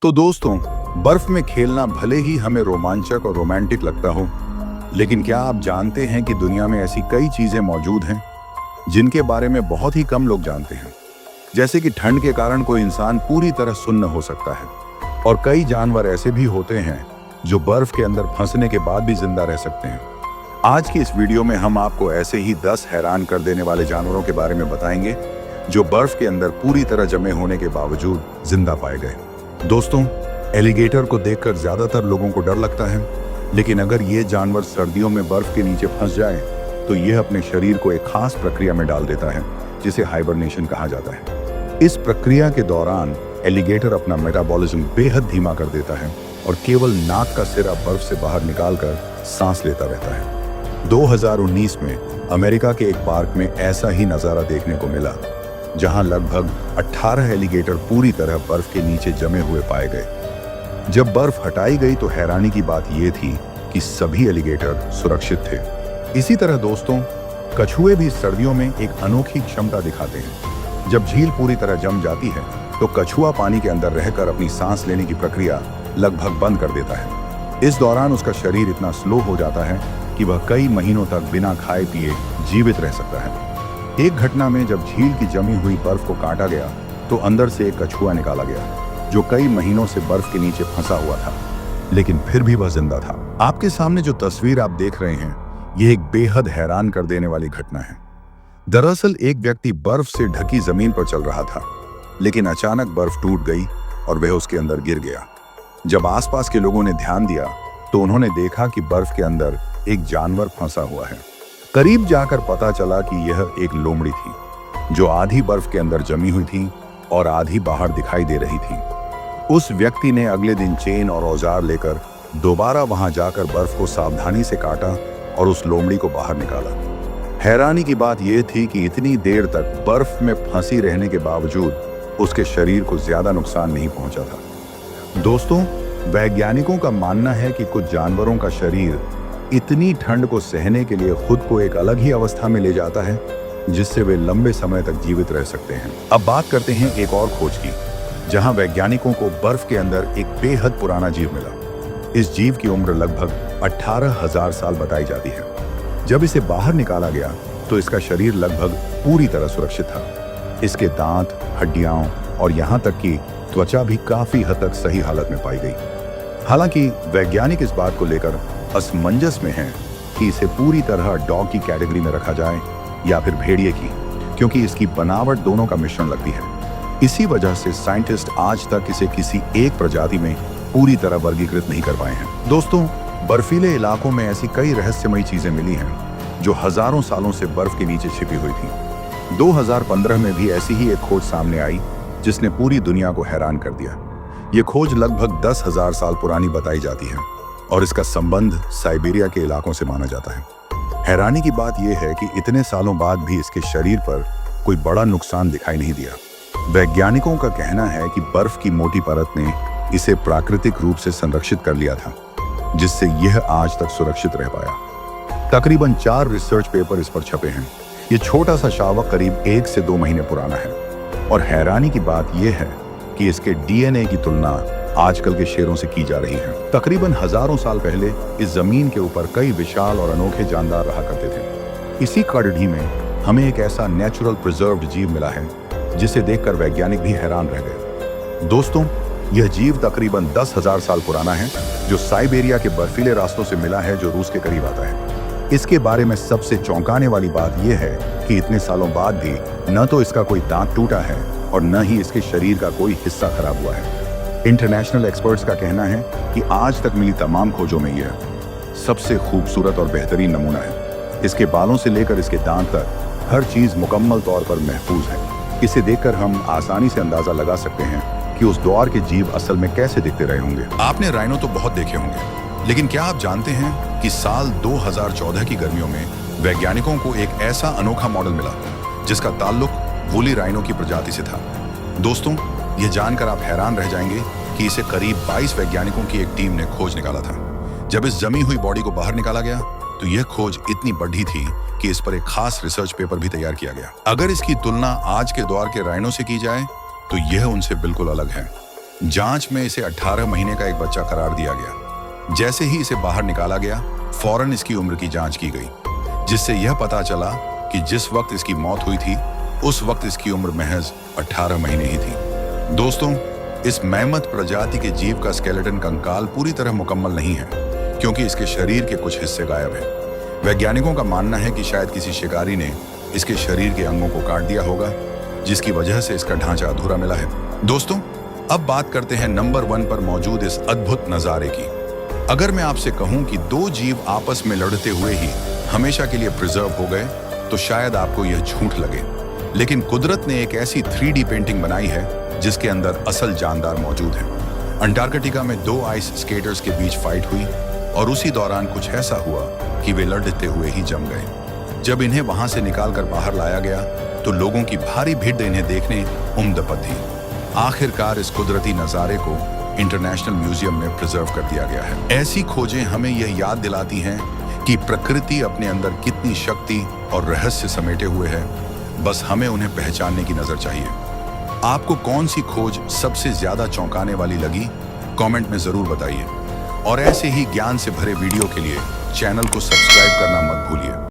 तो दोस्तों, बर्फ में खेलना भले ही हमें रोमांचक और रोमांटिक लगता हो, लेकिन क्या आप जानते हैं कि दुनिया में ऐसी कई चीजें मौजूद हैं जिनके बारे में बहुत ही कम लोग जानते हैं। जैसे कि ठंड के कारण कोई इंसान पूरी तरह सुन्न हो सकता है, और कई जानवर ऐसे भी होते हैं जो बर्फ के अंदर फंसने के बाद भी जिंदा रह सकते हैं। आज की इस वीडियो में हम आपको ऐसे ही 10 हैरान कर देने वाले जानवरों के बारे में बताएंगे जो बर्फ के अंदर पूरी तरह जमे होने के बावजूद जिंदा पाए गए। दोस्तों, एलिगेटर को देखकर ज्यादातर लोगों को डर लगता है, लेकिन अगर ये जानवर सर्दियों में बर्फ के नीचे फंस जाए तो यह अपने शरीर को एक खास प्रक्रिया में डाल देता है जिसे हाइबरनेशन कहा जाता है। इस प्रक्रिया के दौरान एलिगेटर अपना मेटाबॉलिज्म बेहद धीमा कर देता है और केवल नाक का सिरा बर्फ से बाहर निकालकर सांस लेता रहता है। 2019 में अमेरिका के एक पार्क में ऐसा ही नजारा देखने को मिला, जहां लगभग 18 एलिगेटर पूरी तरह बर्फ के नीचे जमे हुए पाए गए। जब बर्फ हटाई गई तो हैरानी की बात यह थी कि सभी एलिगेटर सुरक्षित थे। इसी तरह दोस्तों, कछुए भी सर्दियों में एक अनोखी क्षमता दिखाते हैं। जब झील पूरी तरह जम जाती है तो कछुआ पानी के अंदर रहकर अपनी सांस लेने की प्रक्रिया लगभग बंद कर देता है। इस दौरान उसका शरीर इतना स्लो हो जाता है कि वह कई महीनों तक बिना खाए पिए जीवित रह सकता है। एक घटना में जब झील की जमी हुई बर्फ को काटा गया तो अंदर से एक कछुआ निकाला गया जो कई महीनों से बर्फ के नीचे फंसा हुआ था, लेकिन फिर भी वह जिंदा था। आपके सामने जो तस्वीर आप देख रहे हैं, यह एक बेहद हैरान कर देने वाली घटना है। दरअसल एक व्यक्ति बर्फ से ढकी जमीन पर चल रहा था, लेकिन अचानक बर्फ टूट गई और वह उसके अंदर गिर गया। जब आसपास के लोगों ने ध्यान दिया तो उन्होंने देखा कि बर्फ के अंदर एक जानवर फंसा हुआ है। करीब जाकर पता चला कि यह एक लोमड़ी थी जो आधी बर्फ के अंदर जमी हुई थी और आधी बाहर दिखाई दे रही थी। उस व्यक्ति ने अगले दिन चेन और औजार लेकर दोबारा वहां जाकर बर्फ को सावधानी से काटा और उस लोमड़ी को बाहर निकाला। हैरानी की बात यह थी कि इतनी देर तक बर्फ में फंसी रहने के बावजूद उसके शरीर को ज्यादा नुकसान नहीं पहुंचा था। दोस्तों, वैज्ञानिकों का मानना है कि कुछ जानवरों का शरीर इतनी ठंड को सहने के लिए खुद को एक अलग ही अवस्था में ले जाता है जिससे वे लंबे समय तक जीवित रह सकते हैं। अब बात करते हैं एक और खोज की, जहां वैज्ञानिकों को बर्फ के अंदर एक बेहद पुराना जीव मिला। इस जीव की उम्र लगभग 18,000 साल बताई जाती है। जब इसे बाहर निकाला गया तो इसका शरीर लगभग पूरी तरह सुरक्षित था। इसके दांत, हड्डियां और यहाँ तक कि त्वचा भी काफी हद तक सही हालत में पाई गई। हालांकि वैज्ञानिक इस बात को लेकर असमंजस में हैं कि इसे पूरी तरह डॉग की कैटेगरी में रखा जाए या फिर भेड़िए की, क्योंकि इसकी बनावट दोनों का मिश्रण लगती है। इसी वजह से साइंटिस्ट आज तक इसे किसी एक प्रजाति में पूरी तरह वर्गीकृत नहीं कर पाए हैं। दोस्तों, बर्फीले इलाकों में ऐसी कई रहस्यमयी चीजें मिली हैं जो हजारों सालों से बर्फ के नीचे छिपी हुई थी। 2015 में भी ऐसी ही एक खोज सामने आई जिसने पूरी दुनिया को हैरान कर दिया। ये खोज लगभग 10,000 साल पुरानी बताई जाती है और इसका संबंध साइबेरिया के इलाकों से माना जाता है। हैरानी की बात यह है कि इतने सालों बाद भी इसके शरीर पर कोई बड़ा नुकसान दिखाई नहीं दिया। वैज्ञानिकों का कहना है कि बर्फ की मोटी परत ने इसे प्राकृतिक रूप से संरक्षित कर लिया था, जिससे यह आज तक सुरक्षित रह पाया। तकरीबन 4 रिसर्च पेपर इस पर छपे हैं। ये छोटा सा शावक करीब 1 से 2 महीने पुराना है, और हैरानी की बात यह है कि इसके डीएनए की तुलना आजकल के शेरों से की जा रही है। तकरीबन हजारों साल पहले इस जमीन के ऊपर कई विशाल और अनोखे जानदार रहा करते थे। इसी कड़ढी में हमें एक ऐसा नेचुरल प्रिजर्व्ड जीव मिला है जिसे देखकर वैज्ञानिक भी हैरान रह गए। दोस्तों, यह जीव तकरीबन 10,000 साल पुराना है, जो साइबेरिया के बर्फीले रास्तों से मिला है, जो रूस के करीब आता है। इसके बारे में सबसे चौंकाने वाली बात यह है कि इतने सालों बाद भी न तो इसका कोई दांत टूटा है और न ही इसके शरीर का कोई हिस्सा खराब हुआ है। इंटरनेशनल एक्सपर्ट्स का कहना है कि आज तक मिली तमाम खोजों में यह सबसे खूबसूरत और बेहतरीन नमूना है। इसके बालों से लेकर इसके दांत तक हर चीज मुकम्मल तौर पर महफूज है। इसे देखकर हम आसानी से अंदाजा लगा सकते हैं कि उस दौर के जीव असल में कैसे दिखते रहे होंगे। आपने राइनो तो बहुत देखे होंगे, लेकिन क्या आप जानते हैं कि साल 2014 की गर्मियों में वैज्ञानिकों को एक ऐसा अनोखा मॉडल मिला जिसका ताल्लुक वूली राइनो की प्रजाति से था। दोस्तों, यह जानकर आप हैरान रह जाएंगे कि इसे करीब 22 वैज्ञानिकों की एक टीम ने खोज निकाला था। जब इस जमी हुई बॉडी को बाहर निकाला गया तो यह खोज इतनी बड़ी थी कि इस पर एक खास रिसर्च पेपर भी तैयार किया गया। अगर इसकी तुलना आज के दौर के राइनो से की जाए तो यह उनसे बिल्कुल अलग है। जांच में इसे 18 महीने का एक बच्चा करार दिया गया। जैसे ही इसे बाहर निकाला गया, फौरन इसकी उम्र की जांच की गई, जिससे यह पता चला कि जिस वक्त इसकी मौत हुई थी उस वक्त इसकी उम्र महज 18 महीने ही थी। दोस्तों, इस मैमथ प्रजाति के जीव का स्केलेटन कंकाल पूरी तरह मुकम्मल नहीं है, क्योंकि इसके शरीर के कुछ हिस्से गायब हैं। वैज्ञानिकों का मानना है कि शायद किसी शिकारी ने इसके शरीर के अंगों को काट दिया होगा, जिसकी वजह से इसका ढांचा अधूरा मिला है। दोस्तों, अब बात करते हैं नंबर 1 पर मौजूद इस अद्भुत नजारे की। अगर मैं आपसे कहूं कि दो जीव आपस में लड़ते हुए ही हमेशा के लिए प्रिजर्व हो गए, तो शायद आपको यह झूठ लगे, लेकिन कुदरत ने एक ऐसी 3D पेंटिंग बनाई है जिसके अंदर असल जानदार मौजूद है। अंटार्कटिका में 2 आइस स्केटर्स के बीच फाइट हुई और उसी दौरान कुछ ऐसा हुआ कि वे लड़ते हुए ही जम गए। जब इन्हें वहां से निकालकर बाहर लाया गया तो लोगों की भारी भीड़ इन्हें देखने उमदपत थी। आखिरकार इस कुदरती नजारे को इंटरनेशनल म्यूजियम में प्रिजर्व कर दिया गया है। ऐसी खोजें हमें यह याद दिलाती हैं कि प्रकृति अपने अंदर कितनी शक्ति और रहस्य समेटे हुए है, बस हमें उन्हें पहचानने की नजर चाहिए। आपको कौन सी खोज सबसे ज्यादा चौंकाने वाली लगी, कमेंट में जरूर बताइए। और ऐसे ही ज्ञान से भरे वीडियो के लिए चैनल को सब्सक्राइब करना मत भूलिए।